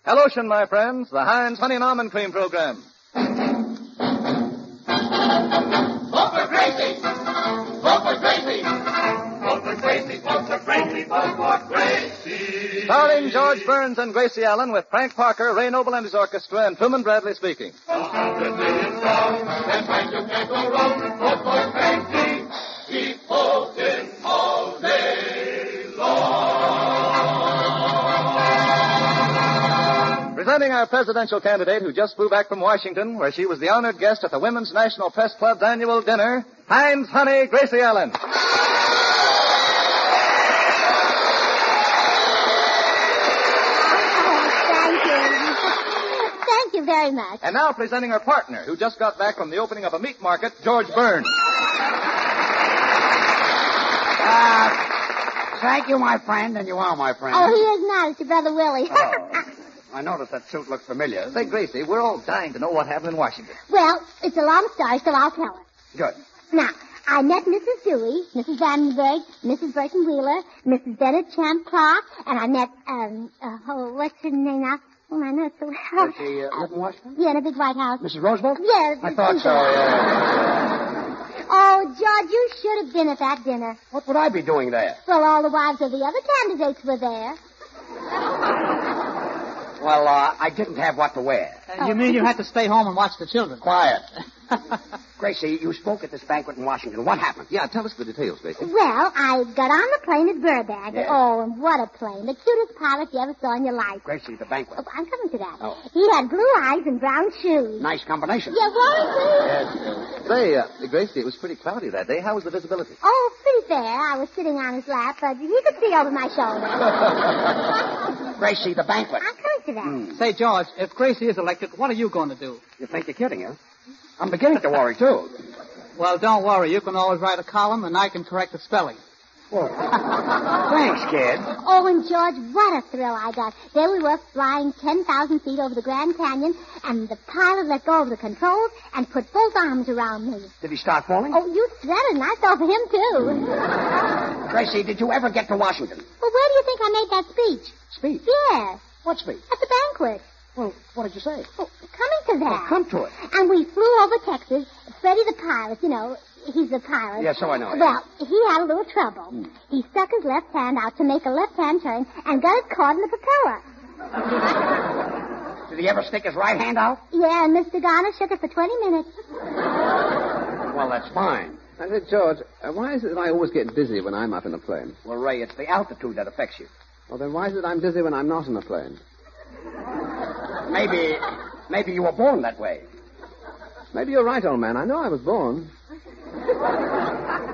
Hellotion, my friends, the Heinz Honey and Almond Cream program. Vote for Gracie! Vote for Gracie! Vote for Gracie! Vote for Gracie! Vote for Gracie! Starring George Burns and Gracie Allen with Frank Parker, Ray Noble and his orchestra, and Truman Bradley speaking. 100 million strong, and Frank you can't go wrong. Vote for Gracie! Keep voting all day long! Presenting our presidential candidate who just flew back from Washington, where she was the honored guest at the Women's National Press Club's annual dinner, Heinz Honey, Gracie Allen. Thank you very much. And now presenting her partner, who just got back from the opening of a meat market, George Burns. Thank you, my friend, and you are my friend. Oh, he is not. It's your brother Willie. I noticed that suit looks familiar. Say, Gracie, we're all dying to know what happened in Washington. Well, it's a long story, so I'll tell it. Good. Now, I met Mrs. Dewey, Mrs. Vandenberg, Mrs. Burton Wheeler, Mrs. Bennett Champ Clark, and I met, what's her name now? Oh, I know it so well. Does she live in Washington? Yeah, in a big White House. Mrs. Roosevelt? Yes. I thought so, yeah. Oh, George, you should have been at that dinner. What would I be doing there? Well, all the wives of the other candidates were there. Well, I didn't have what to wear. You mean you had to stay home and watch the children? Quiet. Gracie, you spoke at this banquet in Washington. What happened? Yeah, tell us the details, Gracie. Well, I got on the plane at Burbank. Yes. Oh, and what a plane. The cutest pilot you ever saw in your life. Gracie, the banquet. Oh, I'm coming to that. Oh. He had blue eyes and brown shoes. Nice combination. Yeah, Warren, Yes. Say, Gracie, it was pretty cloudy that day. How was the visibility? Oh, pretty fair. I was sitting on his lap, but he could see over my shoulder. Gracie, the banquet. I'm coming to that. Say, George, if Gracie is elected, what are you going to do? You think you're kidding, huh? I'm beginning to worry, too. Well, don't worry. You can always write a column, and I can correct the spelling. Well, thanks, kid. Oh, and George, what a thrill I got. There we were flying 10,000 feet over the Grand Canyon, and the pilot let go of the controls and put both arms around me. Did he start falling? Oh, you said it, and I fell for him, too. Gracie, did you ever get to Washington? Well, where do you think I made that speech? Speech? Yeah, What speech? at the banquet. Well, what did you say? Oh, coming to that. Well, come to it. And we flew over Texas. Freddie the pilot, you know, he's the pilot. Yes, so I know. Well, he had a little trouble. He stuck his left hand out to make a left-hand turn and got it caught in the propeller. Did he ever stick his right hand out? Yeah, and Mr. Garner shook it for 20 minutes. Well, that's fine. I said, George, why is it that I always get dizzy when I'm up in a plane? Well, Ray, it's the altitude that affects you. Well, then why is it I'm dizzy when I'm not in a plane? Maybe you were born that way. Maybe you're right, old man. I know I was born.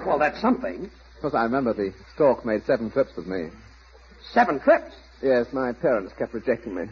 Well, that's something. Of course, I remember the stork made 7 trips with me. 7 trips? Yes, my parents kept rejecting me.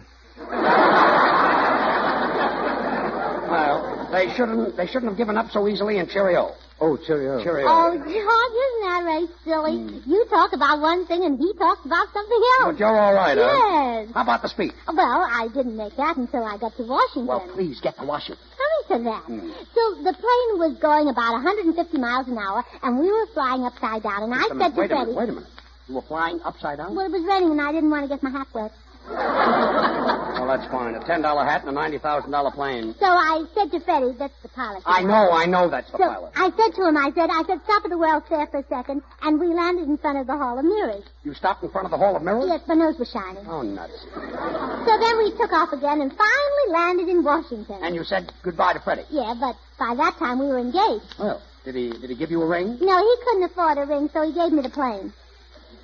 Well, they shouldn't have given up so easily, and cheerio. Oh, cheerio. Cheerio. Oh, George, isn't that right silly? You talk about one thing and he talks about something else. But you're all right, huh? Yes. How about the speech? Well, I didn't make that until I got to Washington. Well, please get to Washington. Coming to that. So the plane was going about 150 miles an hour, and we were flying upside down, and I said to Freddie... Wait a minute. You were flying upside down? Well, it was raining, and I didn't want to get my hat wet. Well, that's fine. A $10 hat and a $90,000 plane. So I said to Freddie, that's the pilot. I know that's the So pilot. I said to him, I said, stop at the World's Fair for a second, and we landed in front of the Hall of Mirrors. You stopped in front of the Hall of Mirrors? Yes, my nose was shining. Oh, nuts. So then we took off again and finally landed in Washington. And you said goodbye to Freddie? Yeah, but by that time we were engaged. Well, did he give you a ring? No, he couldn't afford a ring, so he gave me the plane.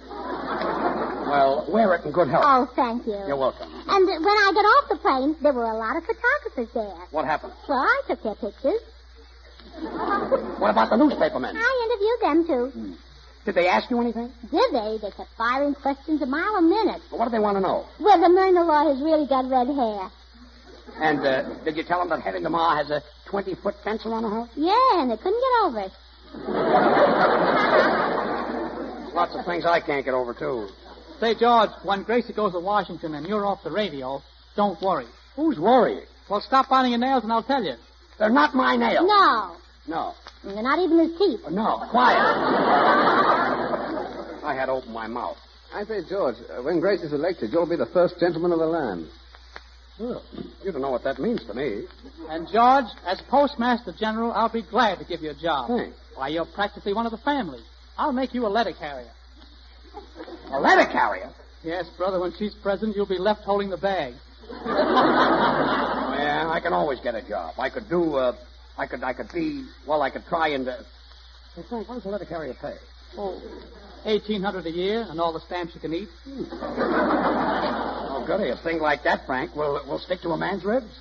Well, wear it in good health. Oh, thank you. You're welcome. And when I got off the plane, there were a lot of photographers there. What happened? Well, I took their pictures. What about the newspapermen? I interviewed them, too. Did they ask you anything? Did they? They kept firing questions a mile a minute. Well, what do they want to know? Whether Myrna Law has really got red hair. And did you tell them that heading to Omaha has a 20-foot fence around the house? Yeah, and they couldn't get over it. Lots of things I can't get over, too. Say, George, when Gracie goes to Washington and you're off the radio, don't worry. Who's worrying? Well, stop biting your nails and I'll tell you. They're not my nails. No. No. And they're not even his teeth. No, quiet. I had to open my mouth. I say, George, when Grace is elected, you'll be the first gentleman of the land. Well, you don't know what that means to me. And, George, as Postmaster General, I'll be glad to give you a job. Thanks. Why, you're practically one of the family. I'll make you a letter carrier. A letter carrier? Yes, brother, when she's president, you'll be left holding the bag. Yeah, I can always get a job. I could try and... Hey, Frank, what does a letter carrier pay? Oh, $1,800 a year and all the stamps you can eat. Oh, goody. A thing like that, Frank, will stick to a man's ribs.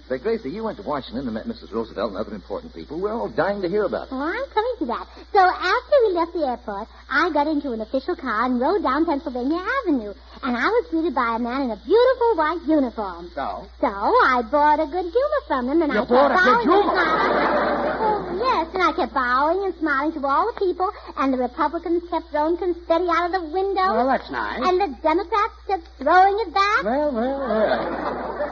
Say, Gracie, you went to Washington and met Mrs. Roosevelt and other important people. We're all dying to hear about it. Oh, I'm coming to that. So after we left the airport, I got into an official car and rode down Pennsylvania Avenue. And I was greeted by a man in a beautiful white uniform. So? So I bought a good humor from him, and You I kept bought a good bowing and humor? smiling. Oh, yes, and I kept bowing and smiling to all the people, and the Republicans kept throwing confetti out of the window. Well, that's nice. And the Democrats kept throwing it back. Well.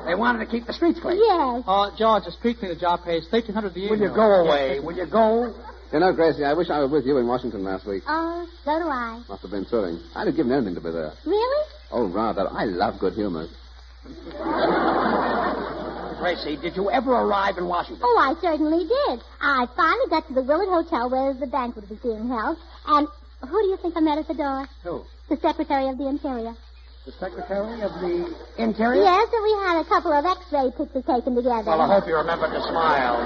They wanted to keep the streets clean. Yes. Oh, George, a street cleaner job pays $1,300 a year. Will you go away? Will you go? You know, Gracie, I wish I was with you in Washington last week. Oh, so do I. Must have been thrilling. I'd have given anything to be there. Really? Oh, rather. I love good humor. Gracie, did you ever arrive in Washington? Oh, I certainly did. I finally got to the Willard Hotel where the banquet was being held, and who do you think I met at the door? Who? The Secretary of the Interior. The Secretary of the Interior? Yes, and we had a couple of X-ray pictures taken together. Well, I hope you remember to smile.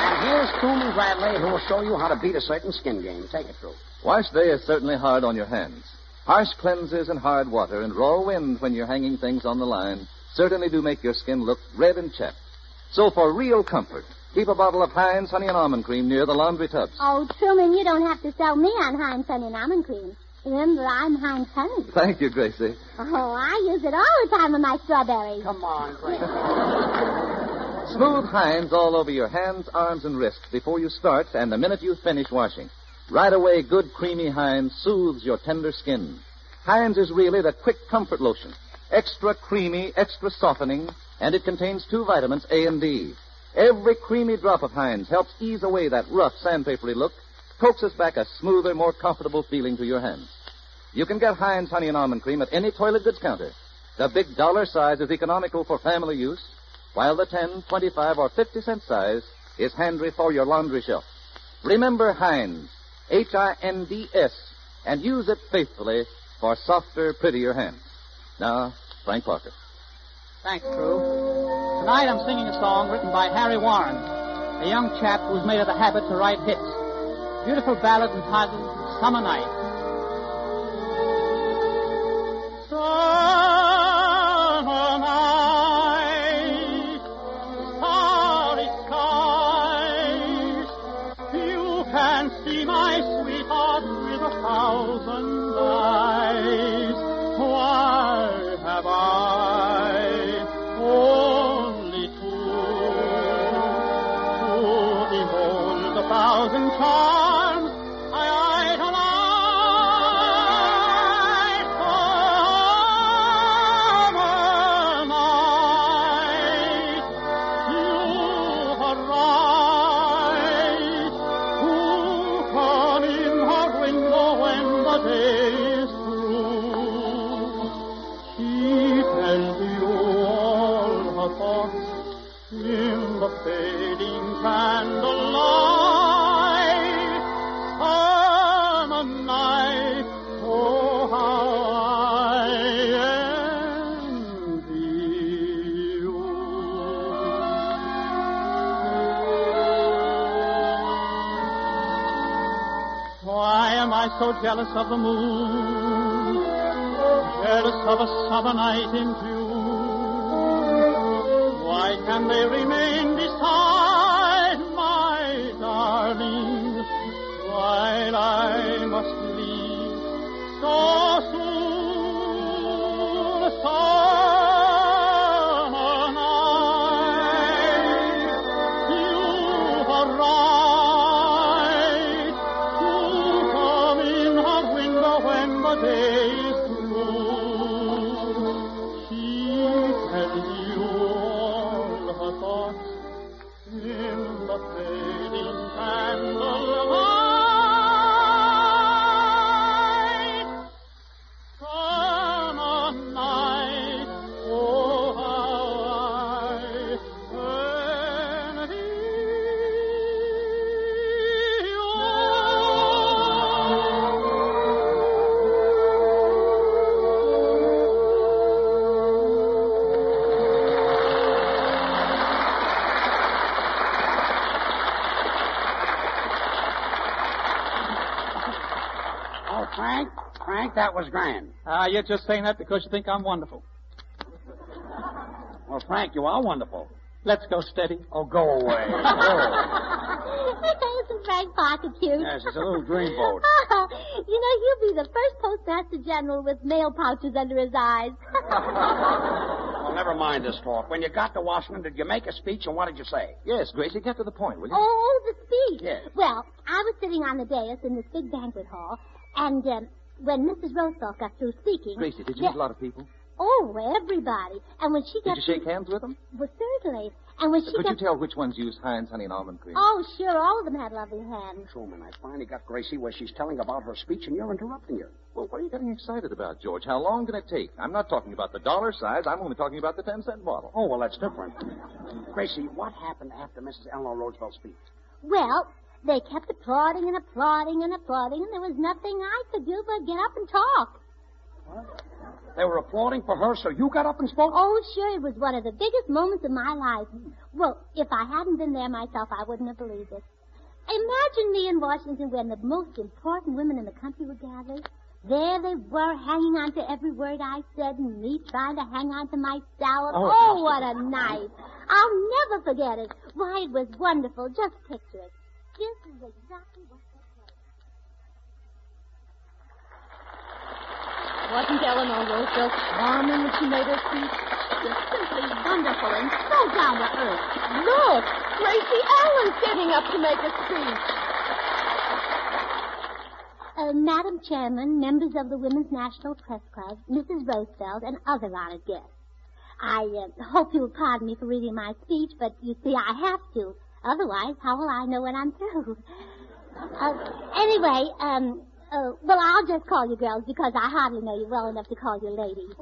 And here's Truman Bradley, who will show you how to beat a certain skin game. Take it, Truman. Wash day is certainly hard on your hands. Harsh cleansers and hard water and raw wind when you're hanging things on the line certainly do make your skin look red and chapped. So for real comfort, keep a bottle of Heinz Honey and Almond Cream near the laundry tubs. Oh, Truman, you don't have to sell me on Heinz Honey and Almond Cream. Remember, I'm Heinz Honey. Thank you, Gracie. Oh, I use it all the time on my strawberries. Come on, Gracie. Smooth Heinz all over your hands, arms, and wrists before you start and the minute you finish washing. Right away, good creamy Heinz soothes your tender skin. Heinz is really the quick comfort lotion. Extra creamy, extra softening, and it contains 2 vitamins, A and D. Every creamy drop of Heinz helps ease away that rough, sandpapery look, coaxes back a smoother, more comfortable feeling to your hands. You can get Heinz Honey and Almond Cream at any toilet goods counter. The big dollar size is economical for family use, while the 10, 25, or 50-cent size is handy for your laundry shelf. Remember Heinz, H-I-N-D-S, and use it faithfully for softer, prettier hands. Now, Frank Parker. Thanks, True. Tonight I'm singing a song written by Harry Warren, a young chap who's made it a habit to write hits. Beautiful ballad entitled Summer Night. Summer night, starry skies, you can see my sweetheart with 1,000 eyes. Why have I only two to behold the 1,000 charms I idolize? Summer night, you arrive, who come in her window when the day is through. She tells you all her thoughts in the fading candlelight. Summer night, oh how I envy you. Why am I so jealous of the moon? Jealous of a summer night in June. Why can they remain beside my darling while I must leave so soon? Summer night, you arrive, to come in her window when the day is through. She tells you all her thoughts in the fading candlelight. Frank, that was grand. You're just saying that because you think I'm wonderful. Well, Frank, you are wonderful. Let's go steady. Oh, go away. Isn't Frank Parker cute? Yes, it's a little dreamboat. He'll be the first Postmaster General with mail pouches under his eyes. Well, never mind this talk. When you got to Washington, did you make a speech, and what did you say? Yes, Gracie, get to the point, will you? Oh, the speech. Yes. Well, I was sitting on the dais in this big banquet hall, and when Mrs. Roosevelt got through speaking... Gracie, did you meet a lot of people? Oh, everybody. And when she got... Did you shake hands with them? Well, certainly. And when she Could you tell which ones used Heinz honey and almond cream? Oh, sure. All of them had lovely hands. Truman, I finally got Gracie where she's telling about her speech, and you're interrupting her. Well, what are you getting excited about, George? How long can it take? I'm not talking about the dollar size. I'm only talking about the 10-cent bottle. Oh, well, that's different. Gracie, what happened after Mrs. Eleanor Roosevelt's speech? Well, they kept applauding and applauding and applauding, and there was nothing I could do but get up and talk. What? They were applauding for her, so you got up and spoke? Oh, sure. It was one of the biggest moments of my life. Well, if I hadn't been there myself, I wouldn't have believed it. Imagine me in Washington when the most important women in the country were gathered. There they were, hanging on to every word I said, and me trying to hang on to my salad. Oh, what a night. I'll never forget it. Why, it was wonderful. Just picture it. This is exactly what took place. Wasn't Eleanor Roosevelt charming when she made her speech? Just simply wonderful and so down to earth. Look, Gracie Allen's getting up to make a speech. Madam Chairman, members of the Women's National Press Club, Mrs. Roosevelt, and other honored guests. I hope you'll pardon me for reading my speech, but you see, I have to. Otherwise, how will I know when I'm through? Anyway, well, I'll just call you girls because I hardly know you well enough to call you ladies.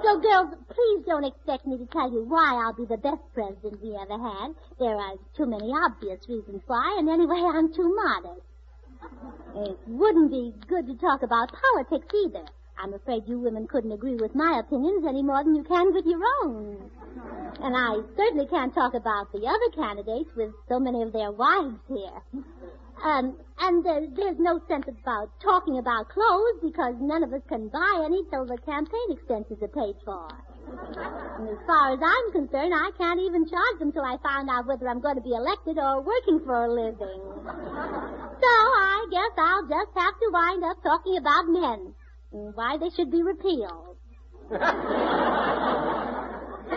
So, girls, please don't expect me to tell you why I'll be the best president we ever had. There are too many obvious reasons why, and anyway, I'm too modest. It wouldn't be good to talk about politics either. I'm afraid you women couldn't agree with my opinions any more than you can with your own. And I certainly can't talk about the other candidates with so many of their wives here. And there's no sense about talking about clothes because none of us can buy any till the campaign expenses are paid for. And as far as I'm concerned, I can't even charge them till I find out whether I'm going to be elected or working for a living. So I guess I'll just have to wind up talking about men and why they should be repealed.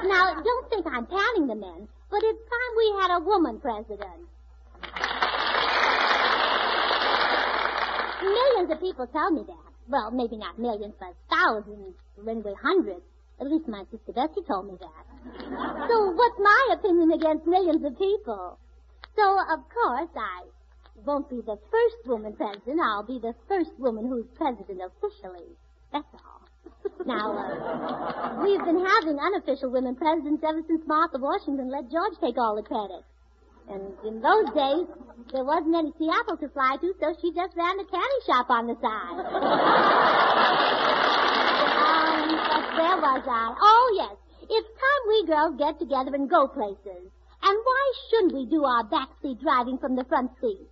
Now, don't think I'm panning the men, but it's time we had a woman president. Millions of people tell me that. Well, maybe not millions, but thousands, or anyway hundreds. At least my sister Bessie told me that. So what's my opinion against millions of people? So, of course, I won't be the first woman president. I'll be the first woman who's president officially. That's all. Now, we've been having unofficial women presidents ever since Martha Washington let George take all the credit. And in those days, there wasn't any Seattle to fly to, so she just ran a candy shop on the side. Where was I? Oh, yes. It's time we girls get together and go places. And why shouldn't we do our backseat driving from the front seat?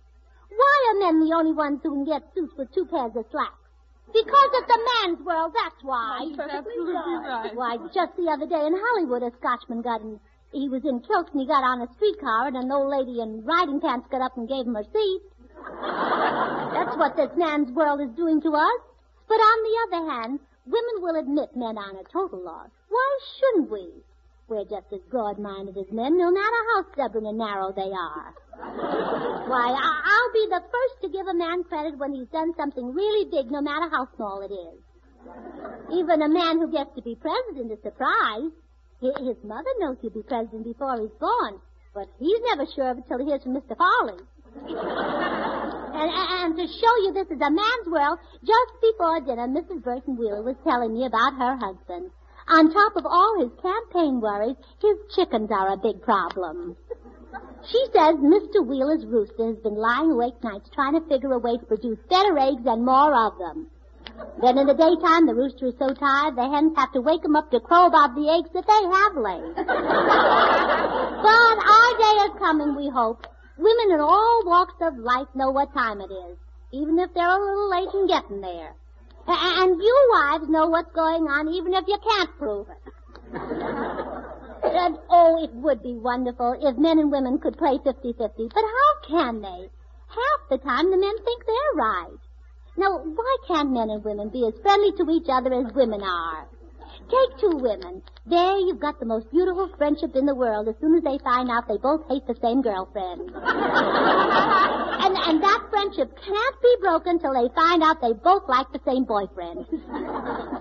Why are men the only ones who can get suits with 2 pairs of slacks? Because it's a man's world, that's why. That's absolutely right. Why, just the other day in Hollywood, a Scotchman he was in kilts and he got on a streetcar and an old lady in riding pants got up and gave him her seat. That's what this man's world is doing to us. But on the other hand, women will admit men aren't a total loss. Why shouldn't we? We're just as broad-minded as men, no matter how stubborn and narrow they are. Why, I'll be the first to give a man credit when he's done something really big, no matter how small it is. Even a man who gets to be president is surprised. His mother knows he'll be president before he's born, but he's never sure of it till he hears from Mr. Farley. And to show you this is a man's world, just before dinner, Mrs. Burton Wheeler was telling me about her husband. On top of all his campaign worries, his chickens are a big problem. She says Mr. Wheeler's rooster has been lying awake nights trying to figure a way to produce better eggs and more of them. Then in the daytime, the rooster is so tired, the hens have to wake him up to crow about the eggs that they have laid. But our day is coming, we hope. Women in all walks of life know what time it is. even if they're a little late in getting there. And you wives know what's going on, even if you can't prove it. And, oh, it would be wonderful if men and women could play 50-50. But how can they? Half the time the men think they're right. Now, why can't men and women be as friendly to each other as women are? Take two women. There you've got the most beautiful friendship in the world as soon as they find out they both hate the same girlfriend. and that friendship can't be broken till they find out they both like the same boyfriend. But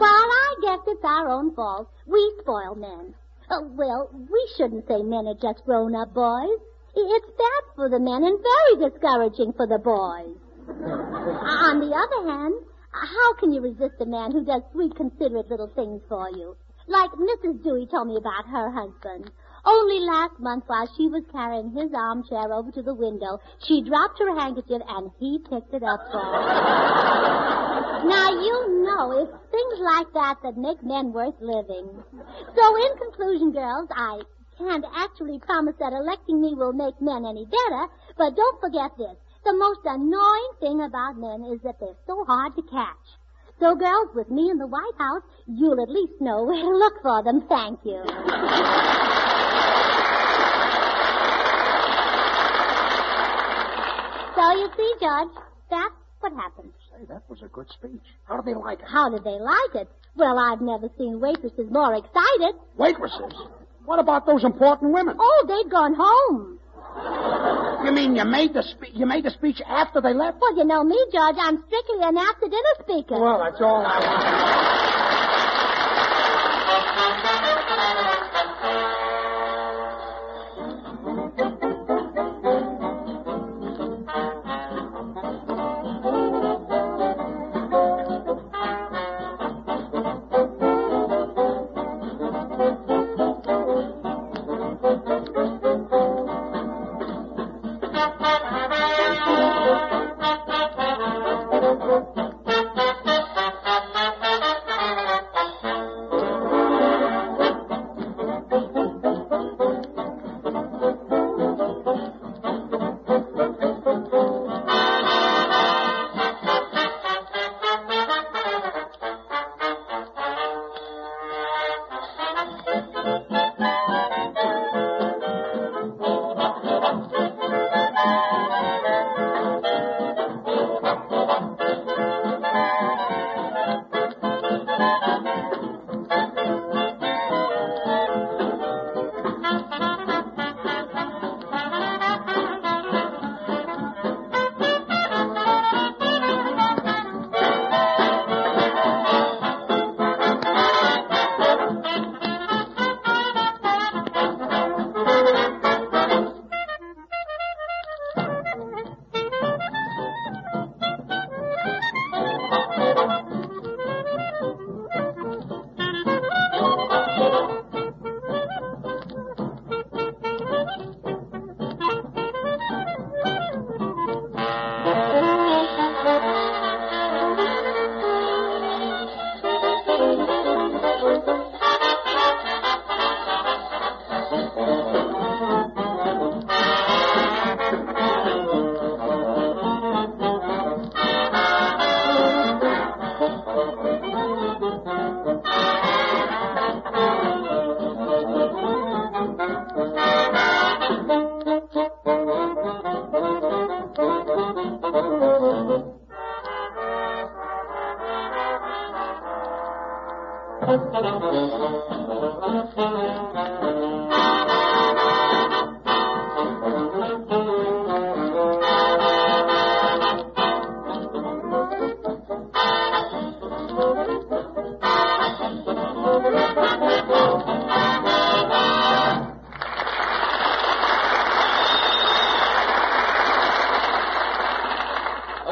I guess it's our own fault. We spoil men. Well, we shouldn't say men are just grown-up boys. It's bad for the men and very discouraging for the boys. On the other hand, how can you resist a man who does sweet, considerate little things for you? Like Mrs. Dewey told me about her husband. Only last month while she was carrying his armchair over to the window, she dropped her handkerchief and he picked it up for her. Now, you know, it's things like that that make men worth living. So, in conclusion, girls, I can't actually promise that electing me will make men any better, but don't forget this. The most annoying thing about men is that they're so hard to catch. So, girls, with me in the White House, you'll at least know where to look for them. Thank you. So, you see, Judge, that's what happened. Say, that was a good speech. How did they like it? How did they like it? Well, I've never seen waitresses more excited. Waitresses? What about those important women? Oh, they'd gone home. You mean you made the speech after they left? Well, you know me, George. I'm strictly an after-dinner speaker. Well, that's all I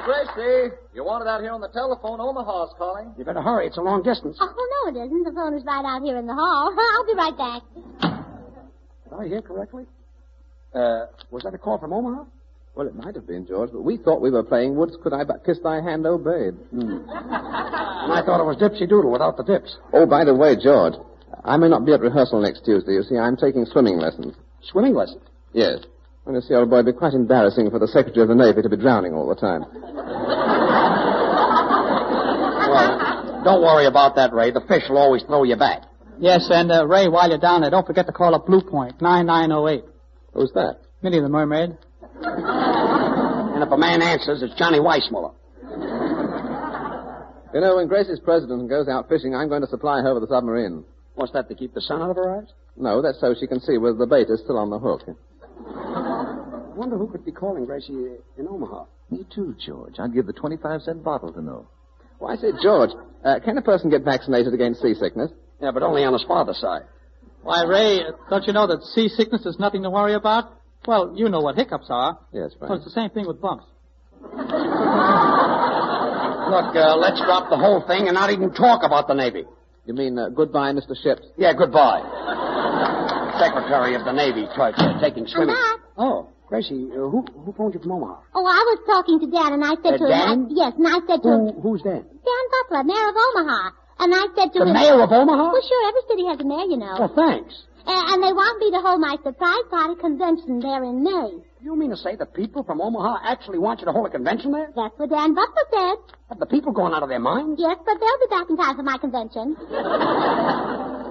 Gracie, you wanted out here on the telephone. Omaha's calling. You better hurry. It's a long distance. Oh, no, it isn't. The phone is right out here in the hall. I'll be right back. Did I hear correctly? Was that a call from Omaha? Well, it might have been, George, but we thought we were playing Wouldst Could I But Kiss Thy Hand, Oh Babe. And I thought it was Dipsy Doodle without the dips. Oh, by the way, George, I may not be at rehearsal next Tuesday. You see, I'm taking swimming lessons. Swimming lessons? Yes. Well, you see, old boy, it'd be quite embarrassing for the Secretary of the Navy to be drowning all the time. Don't worry about that, Ray. The fish will always throw you back. Yes, and Ray, while you're down there, don't forget to call up Blue Point, 9908. Who's that? Minnie the Mermaid. And if a man answers, it's Johnny Weissmuller. You know, when Gracie's president and goes out fishing, I'm going to supply her with a submarine. What's that, to keep the sun out of her eyes? No, that's so she can see whether the bait is still on the hook. I wonder who could be calling Gracie in Omaha. Me too, George. I'd give the 25-cent bottle to know. Well, I say, George, can a person get vaccinated against seasickness? Yeah, but only on his father's side. Why, Ray, don't you know that seasickness is nothing to worry about? Well, you know what hiccups are. Yes, Frank. Well, it's the same thing with bumps. Look, let's drop the whole thing and not even talk about the Navy. You mean goodbye, Mr. Ships? Yeah, goodbye. Secretary of the Navy taking swimming. Matt. Oh, Gracie, who phoned you from Omaha? Oh, I was talking to Dan, and I said to Dan? him... Yes, and I said to him... Who's Dan? Dan Butler, mayor of Omaha. And I said to him... The mayor of Omaha? Well, sure, every city has a mayor, you know. Oh, thanks. And they want me to hold my surprise party convention there in May. You mean to say the people from Omaha actually want you to hold a convention there? That's what Dan Butler said. Have the people gone out of their minds? Yes, but they'll be back in time for my convention.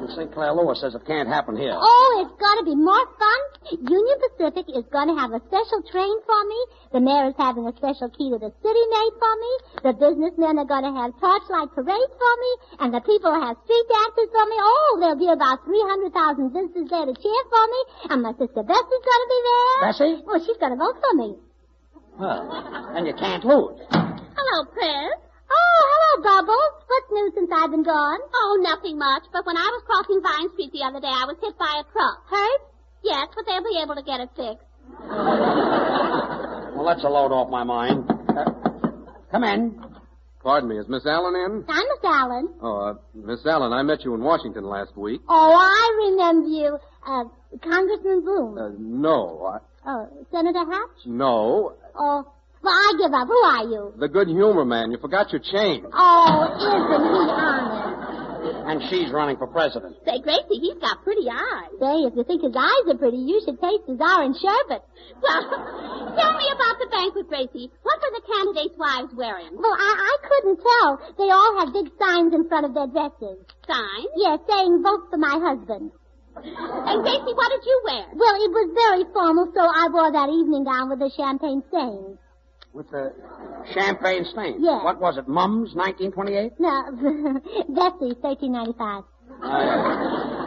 And St. Clair Lewis says it can't happen here. Oh, it's going to be more fun. Union Pacific is going to have a special train for me. The mayor is having a special key to the city made for me. The businessmen are going to have torchlight parades for me. And the people will have street dances for me. Oh, there'll be about 300,000 visitors there to cheer for me. And my sister Bessie's going to be there. Bessie? Well, she's going to vote for me. Well, and you can't lose. Hello, Pris. Oh, hello, Bubbles. What's new since I've been gone? Oh, nothing much. But when I was crossing Vine Street the other day, I was hit by a truck. Hurt? Yes, but they'll be able to get it fixed. Well, that's a load off my mind. Come in. Pardon me, is Miss Allen in? I'm Miss Allen. Oh, Miss Allen, I met you in Washington last week. Oh, I remember you. Congressman Boone. No. Oh, Senator Hatch? No. Oh, well, I give up. Who are you? The good humor man. You forgot your chain. Oh, isn't he honest? And she's running for president. Say, Gracie, he's got pretty eyes. Say, if you think his eyes are pretty, you should taste his orange sherbet. Well, tell me about the banquet, Gracie. What were the candidates' wives wearing? Well, I couldn't tell. They all had big signs in front of their dresses. Signs? Yes, saying, vote for my husband. And Gracie, what did you wear? Well, it was very formal, so I wore that evening gown with the champagne stains. With the champagne stain? Yes. What was it, Mum's 1928? No, Bessie's 1395.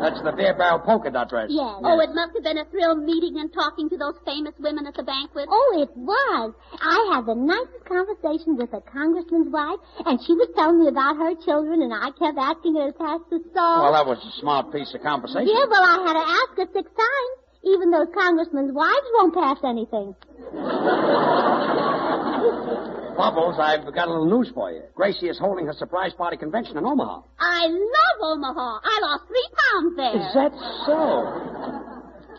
That's the beer barrel polka dot dress. Yes. Oh, it must have been a thrill meeting and talking to those famous women at the banquet. Oh, it was. I had the nicest conversation with a congressman's wife, and she was telling me about her children, and I kept asking her to pass the salt. Well, that was a smart piece of conversation. Yeah, well, I had to ask her 6 times. Even those congressmen's wives won't pass anything. Bubbles, I've got a little news for you. Gracie is holding her surprise party convention in Omaha. I love Omaha. I lost 3 pounds there. Is that so?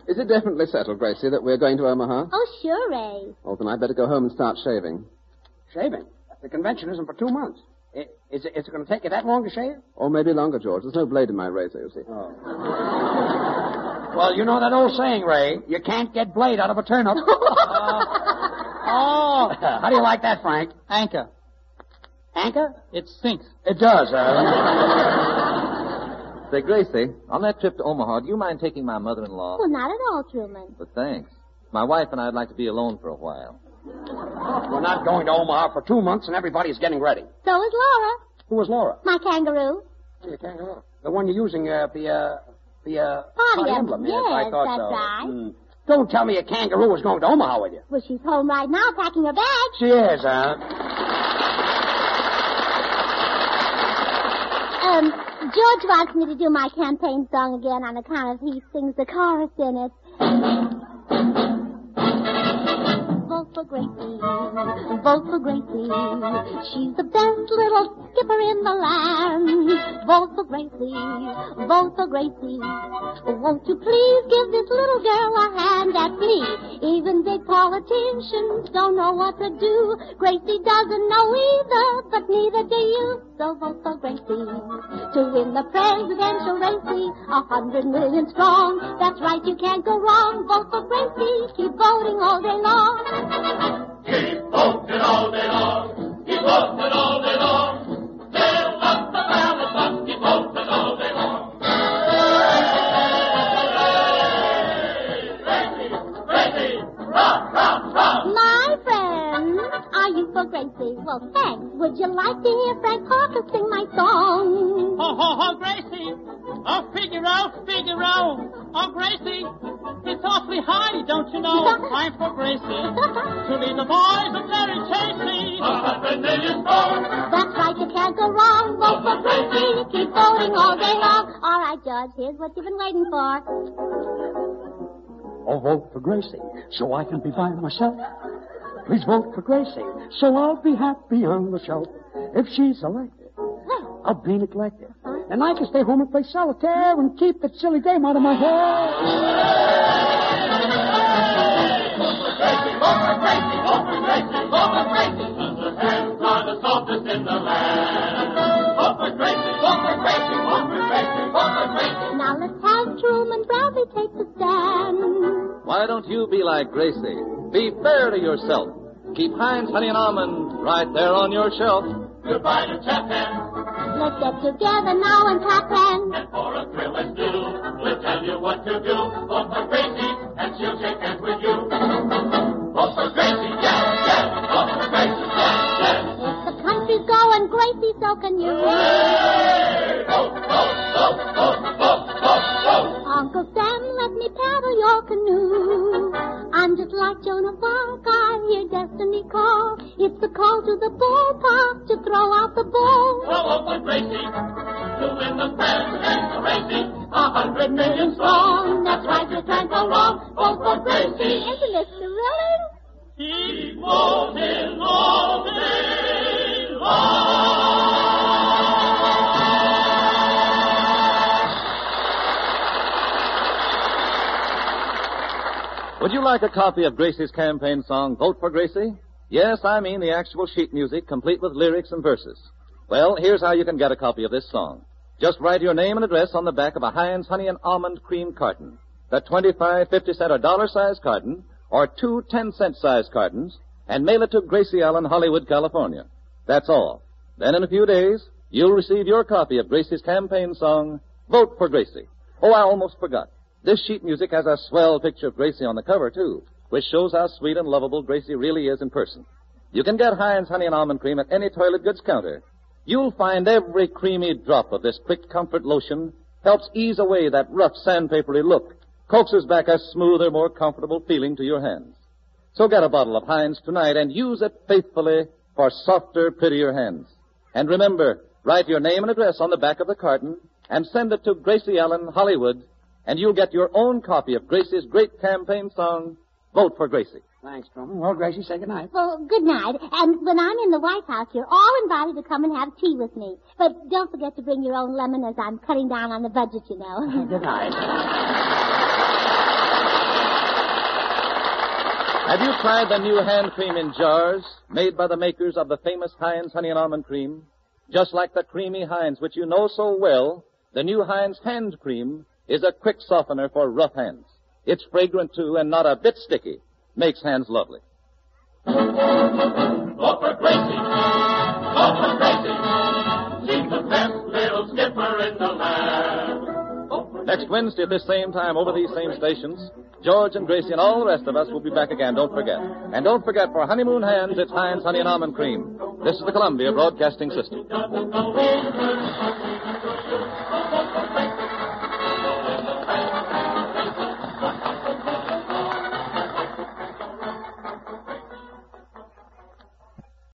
Is it definitely settled, Gracie, that we're going to Omaha? Oh, sure, Ray. Oh, then I'd better go home and start shaving. Shaving? The convention isn't for 2 months. Is it going to take you that long to shave? Or maybe longer, George. There's no blade in my razor, you see. Oh. Well, you know that old saying, Ray. You can't get blade out of a turnip. How do you like that, Frank? Anchor. Anchor? It sinks. It does, Say, Gracie, on that trip to Omaha, do you mind taking my mother-in-law? Well, not at all, Truman. But thanks. My wife and I'd like to be alone for a while. We're not going to Omaha for 2 months, and everybody's getting ready. So is Laura. Who is Laura? My kangaroo. Oh, your kangaroo. The one you're using, the Party emblem. Yes, Yes, I thought that's so. right. Don't tell me a kangaroo is going to Omaha with you. Well, she's home right now packing her bag. She is, George wants me to do my campaign song again on account of he sings the chorus in it. Vote for Gracie, vote for Gracie. She's the best little skipper in the land. Vote for Gracie, vote for Gracie. Won't you please give this little girl a hand at plea? Even big politicians don't know what to do. Gracie doesn't know either, but neither do you. So vote for Gracie to win the presidential race. 100 million strong. That's right, you can't go wrong. Vote for Gracie. Keep voting all day long. Keep voting all day long. Keep voting all day long. Fill up the Would you like to hear Frank Parker sing my song? Oh, Gracie. Oh, Figaro. Oh, Gracie. It's awfully high, don't you know? I'm for Gracie. To lead the boys of Mary Chasey. 100 million votes. That's right, you can't go wrong. Vote for Gracie. Keep voting all day long. All right, George, here's what you've been waiting for. Oh, vote for Gracie, so I can be by myself. Please vote for Gracie, so I'll be happy on the shelf. If she's elected, I'll be neglected. And I can stay home and play solitaire and keep that silly game out of my hair. Vote for Gracie, vote for Gracie, vote for Gracie. Her hands are the softest in the land. Vote for Gracie, vote for Gracie, vote for Gracie, vote for Gracie. Now let's have Truman Bradley take the stand. Why don't you be like Gracie? Be fair to yourself. Keep Heinz Honey and Almond right there on your shelf. Goodbye to Tap Hands. Let's get together now and clap hands. And for a thrill let's do. We'll tell you what to do. Vote for Gracie, and she'll shake hands with you. Vote for Gracie, yes, yes. Vote for Gracie, yes, yes. If the country's going Gracie, so can you. Hey! Vote, vote, vote, vote, vote, vote, vote. Uncle Sam, let me paddle your canoe. I'm just like Joan of Arc, I hear destiny call. It's the call to the ballpark to throw out the ball. Vote for Gracie, to win the presidential racing. 100 million strong, that's right, you can't go wrong. Vote for Gracie. Isn't it thrilling? Keep voting all day long. Would you like a copy of Gracie's campaign song, Vote for Gracie? Yes, I mean the actual sheet music, complete with lyrics and verses. Well, here's how you can get a copy of this song. Just write your name and address on the back of a Heinz Honey and Almond Cream carton. The 25, 50-cent, or dollar-size carton, or 2 10-cent size cartons, and mail it to Gracie Allen, Hollywood, California. That's all. Then in a few days, you'll receive your copy of Gracie's campaign song, Vote for Gracie. Oh, I almost forgot. This sheet music has a swell picture of Gracie on the cover, too, which shows how sweet and lovable Gracie really is in person. You can get Heinz Honey and Almond Cream at any toilet goods counter. You'll find every creamy drop of this quick comfort lotion helps ease away that rough sandpapery look, coaxes back a smoother, more comfortable feeling to your hands. So get a bottle of Heinz tonight and use it faithfully for softer, prettier hands. And remember, write your name and address on the back of the carton and send it to Gracie Allen, Hollywood, and you'll get your own copy of Gracie's great campaign song, Vote for Gracie. Thanks, Truman. Well, Gracie, say goodnight. Well, good night. And when I'm in the White House, you're all invited to come and have tea with me. But don't forget to bring your own lemon as I'm cutting down on the budget, you know. Good night. Have you tried the new hand cream in jars made by the makers of the famous Heinz Honey and Almond Cream? Just like the creamy Heinz, which you know so well, the new Heinz Hand Cream is a quick softener for rough hands. It's fragrant, too, and not a bit sticky. Makes hands lovely. Vote for Gracie. Vote for Gracie. She's the best little skipper in the land. Next Wednesday at this same time over these same stations, George and Gracie and all the rest of us will be back again, don't forget. And don't forget, for honeymoon hands, it's Heinz Honey and Almond Cream. This is the Columbia Broadcasting System.